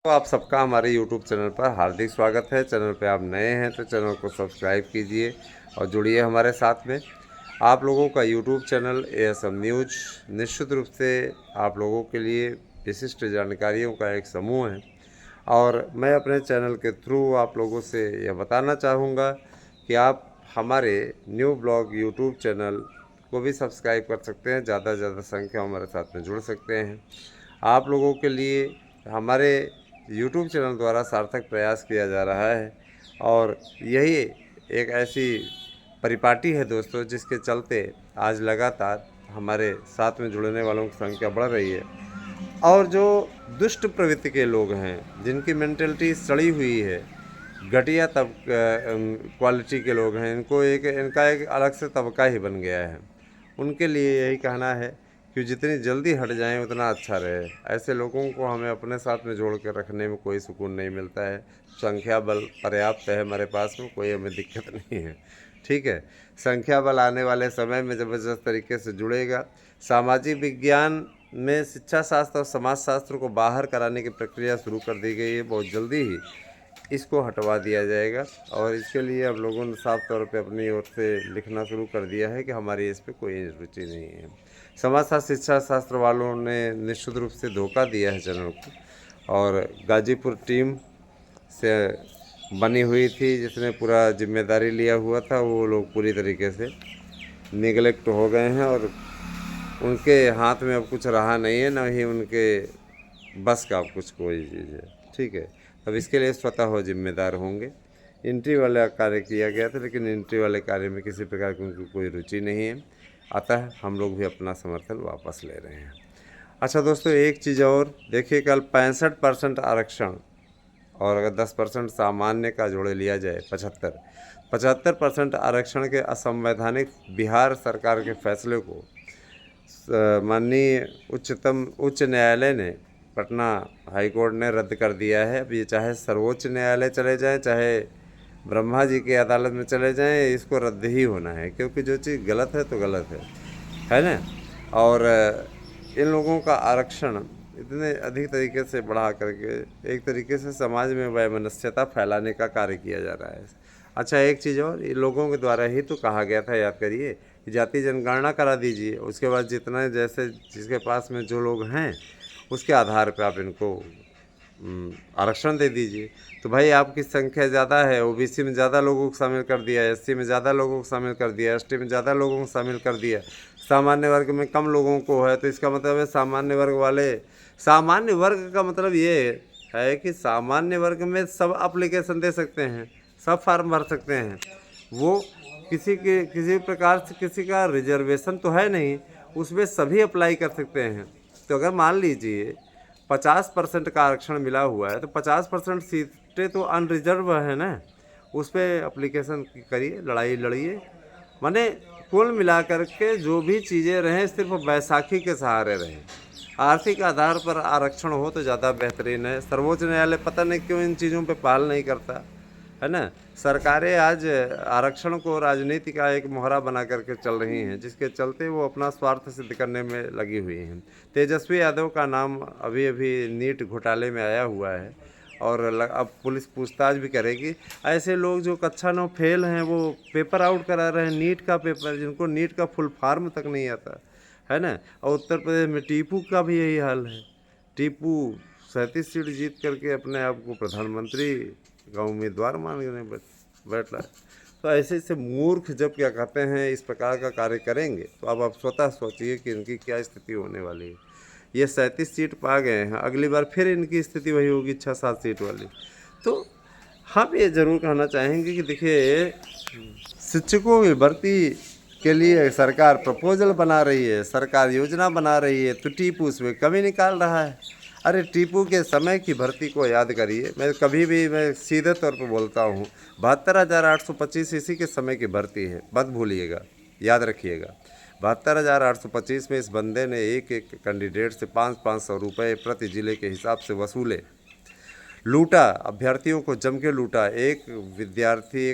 तो आप सबका हमारे YouTube चैनल पर हार्दिक स्वागत है। चैनल पे आप नए हैं तो चैनल को सब्सक्राइब कीजिए और जुड़िए हमारे साथ में। आप लोगों का YouTube चैनल ASM न्यूज़ निश्चित रूप से आप लोगों के लिए विशिष्ट जानकारियों का एक समूह है और मैं अपने चैनल के थ्रू आप लोगों से यह बताना चाहूँगा कि आप हमारे न्यू ब्लॉग YouTube चैनल को भी सब्सक्राइब कर सकते हैं। ज़्यादा से ज़्यादा संख्या हमारे साथ में जुड़ सकते हैं। आप लोगों के लिए हमारे YouTube चैनल द्वारा सार्थक प्रयास किया जा रहा है और यही एक ऐसी परिपाटी है दोस्तों जिसके चलते आज लगातार हमारे साथ में जुड़ने वालों की संख्या बढ़ रही है। और जो दुष्ट प्रवृत्ति के लोग हैं, जिनकी मेंटलिटी सड़ी हुई है, घटिया क्वालिटी के लोग हैं, इनका एक अलग से तबका ही बन गया है। उनके लिए यही कहना है कि जितनी जल्दी हट जाएं उतना अच्छा रहे। ऐसे लोगों को हमें अपने साथ में जोड़ कर रखने में कोई सुकून नहीं मिलता है। संख्या बल पर्याप्त है हमारे पास में, कोई हमें दिक्कत नहीं है। ठीक है, संख्या बल आने वाले समय में ज़बरदस्त तरीके से जुड़ेगा। सामाजिक विज्ञान में शिक्षा शास्त्र और समाज शास्त्र को बाहर कराने की प्रक्रिया शुरू कर दी गई है। बहुत जल्दी ही इसको हटवा दिया जाएगा और इसके लिए अब लोगों ने साफ तौर पे अपनी ओर से लिखना शुरू कर दिया है कि हमारी इस पे कोई रुचि नहीं है। समाजशास्त्र शिक्षा शास्त्र वालों ने निश्चित रूप से धोखा दिया है चैनल को और गाजीपुर टीम से बनी हुई थी जिसने पूरा जिम्मेदारी लिया हुआ था, वो लोग पूरी तरीके से निगलेक्ट हो गए हैं और उनके हाथ में अब कुछ रहा नहीं है, न ही उनके बस का अब कुछ कोई चीज़ है। ठीक है, अब इसके लिए स्वतः वो जिम्मेदार होंगे। एंट्री वाला कार्य किया गया था लेकिन एंट्री वाले कार्य में किसी प्रकार की उनकी कोई रुचि नहीं है, अतः हम लोग भी अपना समर्थन वापस ले रहे हैं। अच्छा दोस्तों, एक चीज़ और देखिए, कल 65% आरक्षण और अगर 10% सामान्य का जोड़े लिया जाए 75% आरक्षण के असंवैधानिक बिहार सरकार के फैसले को माननीय उच्च न्यायालय ने, पटना हाई कोर्ट ने रद्द कर दिया है। अब ये चाहे सर्वोच्च न्यायालय चले जाएं, चाहे ब्रह्मा जी की अदालत में चले जाएं, इसको रद्द ही होना है, क्योंकि जो चीज़ गलत है तो गलत है ना। और इन लोगों का आरक्षण इतने अधिक तरीके से बढ़ा करके एक तरीके से समाज में वैमनस्यता फैलाने का कार्य किया जा रहा है। अच्छा, एक चीज़ और, ये लोगों के द्वारा ही तो कहा गया था, याद करिए, कि जाति जनगणना करा दीजिए, उसके बाद जितना जैसे जिसके पास में जो लोग हैं उसके आधार पर आप इनको आरक्षण दे दीजिए। तो भाई आपकी संख्या ज़्यादा है, OBC में ज़्यादा लोगों को शामिल कर दिया, SC में ज़्यादा लोगों को शामिल कर दिया, ST में ज़्यादा लोगों को शामिल कर दिया, सामान्य वर्ग में कम लोगों को है, तो इसका मतलब है सामान्य वर्ग का मतलब ये है कि सामान्य वर्ग में सब एप्लीकेशन दे सकते हैं, सब फार्म भर सकते हैं। वो किसी प्रकार से किसी का रिजर्वेशन तो है नहीं, उसमें सभी अप्लाई कर सकते हैं। तो अगर मान लीजिए 50% का आरक्षण मिला हुआ है तो 50% सीटें तो अनरिजर्व है ना, उस पर अप्लीकेशन करिए, लड़ाई लड़िए। माने कुल मिलाकर के जो भी चीज़ें रहें सिर्फ बैसाखी के सहारे रहें, आर्थिक आधार पर आरक्षण हो तो ज़्यादा बेहतरीन है। सर्वोच्च न्यायालय पता नहीं क्यों इन चीज़ों पे पहल नहीं करता है ना। सरकारें आज आरक्षण को राजनीति का एक मोहरा बना करके चल रही हैं, जिसके चलते वो अपना स्वार्थ सिद्ध करने में लगी हुई हैं। तेजस्वी यादव का नाम अभी अभी नीट घोटाले में आया हुआ है और अब पुलिस पूछताछ भी करेगी। ऐसे लोग जो कक्षा 9 फेल हैं वो पेपर आउट करा रहे हैं, नीट का पेपर, जिनको नीट का फुल फॉर्म तक नहीं आता है ना। और उत्तर प्रदेश में टीपू का भी यही हाल है। टीपू 37 सीट जीत करके अपने आप को प्रधानमंत्री का उम्मीदवार मानने बैठ रहा है। तो ऐसे मूर्ख जब क्या कहते हैं इस प्रकार का कार्य करेंगे तो अब आप स्वतः सोचिए कि इनकी क्या स्थिति होने वाली है। ये 37 सीट पा गए हैं, अगली बार फिर इनकी स्थिति वही होगी 6-7 सीट वाली। तो हम ये ज़रूर कहना चाहेंगे कि देखिए, शिक्षकों की भर्ती के लिए सरकार प्रपोजल बना रही है, सरकार योजना बना रही है, तो टीपू उसमें कमी निकाल रहा है। अरे टीपू के समय की भर्ती को याद करिए। मैं सीधे तौर पर बोलता हूँ, 72,825 इसी के समय की भर्ती है, मत भूलिएगा, याद रखिएगा। 72,825 में इस बंदे ने एक एक कैंडिडेट से 500-500 रुपये प्रति जिले के हिसाब से वसूले, लूटा, अभ्यर्थियों को जम के लूटा। एक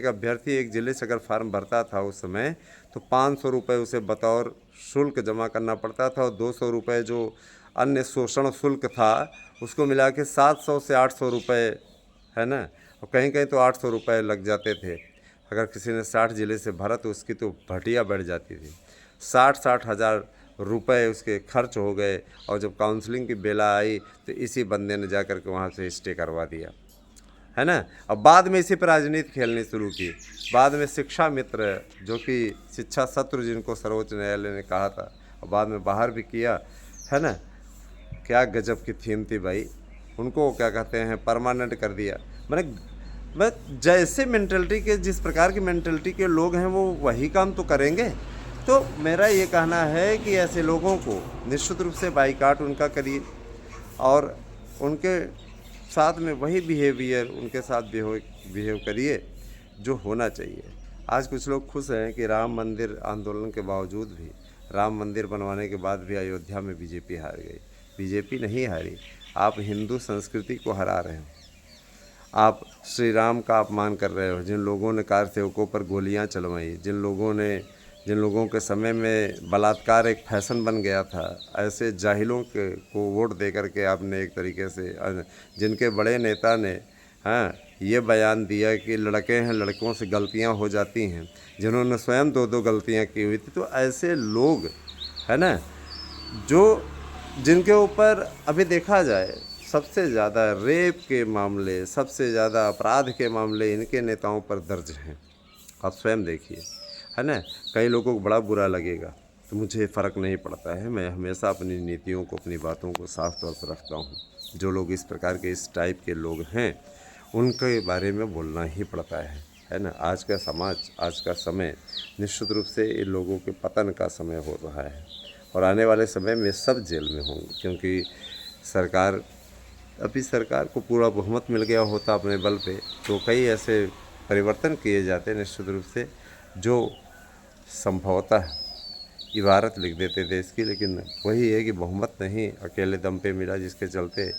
अभ्यर्थी एक जिले से अगर फार्म भरता था उस समय तो 500 रुपये उसे बतौर शुल्क जमा करना पड़ता था और 200 रुपये जो अन्य शोषण शुल्क था, उसको मिला के 700 से 800 रुपये, है ना, और कहीं कहीं तो 800 रुपये लग जाते थे। अगर किसी ने 60 ज़िले से भरा तो उसकी तो भटिया बढ़ जाती थी। 60-60 हज़ार रुपये उसके खर्च हो गए, और जब काउंसलिंग की बेला आई तो इसी बंदे ने जा कर के वहाँ से स्टे करवा दिया, है ना। अब बाद में इसी पर राजनीति खेलनी शुरू की। बाद में शिक्षा मित्र, जो कि शिक्षा शत्रु जिनको सर्वोच्च न्यायालय ने कहा था, और बाद में बाहर भी किया, है ना। क्या गजब की थीम थी भाई, उनको क्या कहते हैं परमानेंट कर दिया। मैं जैसे मेंटलिटी के, जिस प्रकार की मेंटलिटी के लोग हैं वो वही काम तो करेंगे। तो मेरा ये कहना है कि ऐसे लोगों को निश्चित रूप से बाइकाट उनका करिए, और उनके साथ में वही बिहेवियर उनके साथ बिहेव करिए जो होना चाहिए। आज कुछ लोग खुश हैं कि राम मंदिर आंदोलन के बावजूद भी, राम मंदिर बनवाने के बाद भी अयोध्या में बीजेपी हार गई। बीजेपी नहीं हारी, आप हिंदू संस्कृति को हरा रहे हो, आप श्री राम का अपमान कर रहे हो। जिन लोगों ने कार सेवकों पर गोलियां चलवाई, जिन लोगों के समय में बलात्कार एक फैशन बन गया था, ऐसे जाहिलों को वोट दे करके आपने एक तरीके से, जिनके बड़े नेता ने ये बयान दिया कि लड़के हैं, लड़कों से गलतियां हो जाती हैं, जिन्होंने स्वयं 2-2 गलतियां की हुई थी। तो ऐसे लोग, है ना, जिनके ऊपर अभी देखा जाए सबसे ज़्यादा रेप के मामले, सबसे ज़्यादा अपराध के मामले इनके नेताओं पर दर्ज हैं। आप स्वयं देखिए, है ना। कई लोगों को बड़ा बुरा लगेगा, तो मुझे फ़र्क नहीं पड़ता है। मैं हमेशा अपनी नीतियों को, अपनी बातों को साफ तौर पर रखता हूँ। जो लोग इस प्रकार के, इस टाइप के लोग हैं, उनके बारे में बोलना ही पड़ता है ना। आज का समाज, आज का समय निश्चित रूप से इन लोगों के पतन का समय हो रहा है, और आने वाले समय में सब जेल में होंगे, क्योंकि सरकार को पूरा बहुमत मिल गया होता अपने बल पे, तो कई ऐसे परिवर्तन किए जाते निश्चित रूप से, जो संभवतः इबारत लिख देते देश की। लेकिन वही है कि बहुमत नहीं, अकेले दम पे मिला, जिसके चलते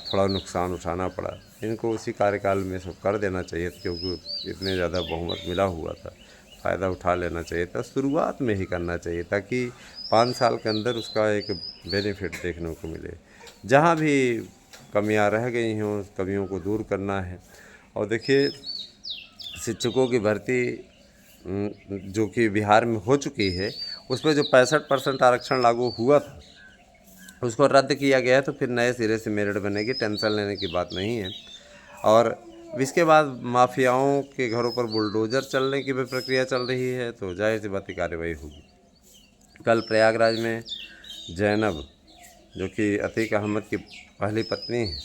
थोड़ा नुकसान उठाना पड़ा। इनको उसी कार्यकाल में सब कर देना चाहिए, क्योंकि इतने ज़्यादा बहुमत मिला हुआ था, फ़ायदा उठा लेना चाहिए था, शुरुआत में ही करना चाहिए, ताकि 5 साल के अंदर उसका एक बेनिफिट देखने को मिले। जहाँ भी कमियां रह गई हैं उस कमियों को दूर करना है। और देखिए, शिक्षकों की भर्ती जो कि बिहार में हो चुकी है, उस पर जो 65% आरक्षण लागू हुआ था उसको रद्द किया गया है, तो फिर नए सिरे से मेरिट बनेगी, टेंशन लेने की बात नहीं है। और इसके बाद माफियाओं के घरों पर बुलडोज़र चलने की भी प्रक्रिया चल रही है, तो जाहिर सी बात की कार्रवाई होगी। कल प्रयागराज में जैनब, जो कि अतीक अहमद की पहली पत्नी है,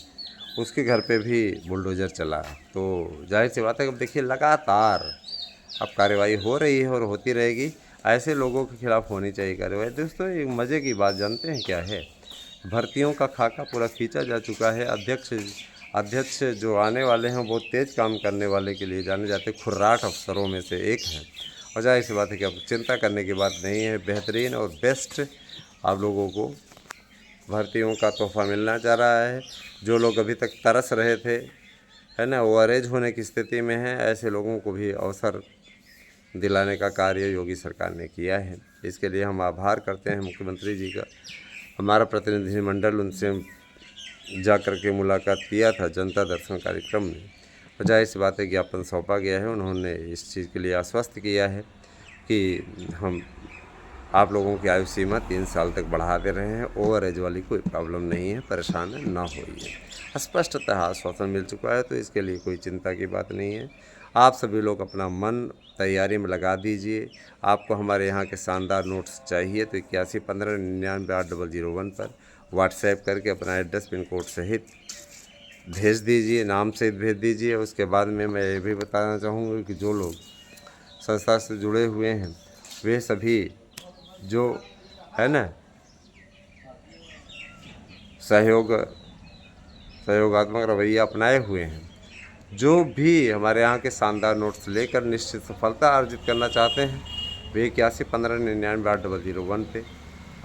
उसके घर पे भी बुलडोज़र चला, तो जाहिर सी बात है कि अब देखिए लगातार अब कार्रवाई हो रही है और होती रहेगी। ऐसे लोगों के खिलाफ होनी चाहिए कार्रवाई। दोस्तों, एक मज़े की बात जानते हैं क्या है? भर्तियों का खाका पूरा खींचा जा चुका है। अध्यक्ष जो आने वाले हैं बहुत तेज़ काम करने वाले के लिए जाने जाते खुर्राट अफसरों में से एक हैं, और जाहिर सी बात है कि अब चिंता करने की बात नहीं है। बेहतरीन और बेस्ट आप लोगों को भर्तियों का तोहफा मिलना जा रहा है। जो लोग अभी तक तरस रहे थे, है ना, वो अरेज होने की स्थिति में हैं, ऐसे लोगों को भी अवसर दिलाने का कार्य योगी सरकार ने किया है। इसके लिए हम आभार करते हैं मुख्यमंत्री जी का। हमारा प्रतिनिधिमंडल उनसे जा कर के मुलाकात किया था जनता दर्शन कार्यक्रम में, और जाहिर सी बात है ज्ञापन सौंपा गया है। उन्होंने इस चीज़ के लिए आश्वस्त किया है कि हम आप लोगों की आयु सीमा 3 साल तक बढ़ा दे रहे हैं। ओवर एज वाली कोई प्रॉब्लम नहीं है, परेशान ना होइए। स्पष्टतः आश्वासन मिल चुका है, तो इसके लिए कोई चिंता की बात नहीं है। आप सभी लोग अपना मन तैयारी में लगा दीजिए। आपको हमारे यहाँ के शानदार नोट्स चाहिए तो 8115998001 पर व्हाट्सएप करके अपना एड्रेस पिन कोड सहित भेज दीजिए, नाम सहित भेज दीजिए। उसके बाद में मैं ये भी बताना चाहूँगा कि जो लोग संस्था से जुड़े हुए हैं, वे सभी जो है ना सहयोगात्मक रवैया अपनाए हुए हैं, जो भी हमारे यहाँ के शानदार नोट्स लेकर निश्चित सफलता अर्जित करना चाहते हैं, वे 8115998001 पे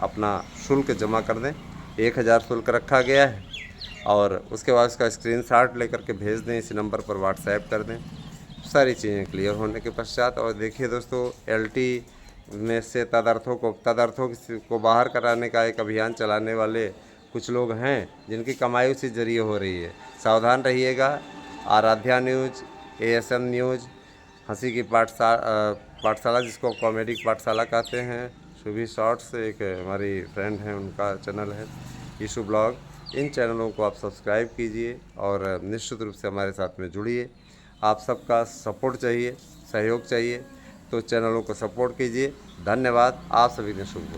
अपना शुल्क जमा कर दें। 1000 शुल्क रखा गया है, और उसके बाद उसका स्क्रीनशॉट लेकर के भेज दें, इसी नंबर पर व्हाट्सएप कर दें। सारी चीज़ें क्लियर होने के पश्चात, और देखिए दोस्तों, एलटी में से तदर्थों को बाहर कराने का एक अभियान चलाने वाले कुछ लोग हैं जिनकी कमाई उसी जरिए हो रही है। सावधान रहिएगा। आराध्या न्यूज़, ASM न्यूज़, हंसी की पाठशाला जिसको कॉमेडी पाठशाला कहते हैं, शुभी शॉर्ट्स एक हमारी फ्रेंड हैं, उनका चैनल है, ईशू ब्लॉग। इन चैनलों को आप सब्सक्राइब कीजिए और निश्चित रूप से हमारे साथ में जुड़िए। आप सबका सपोर्ट चाहिए, सहयोग चाहिए, तो चैनलों को सपोर्ट कीजिए। धन्यवाद। आप सभी ने शुभ हो।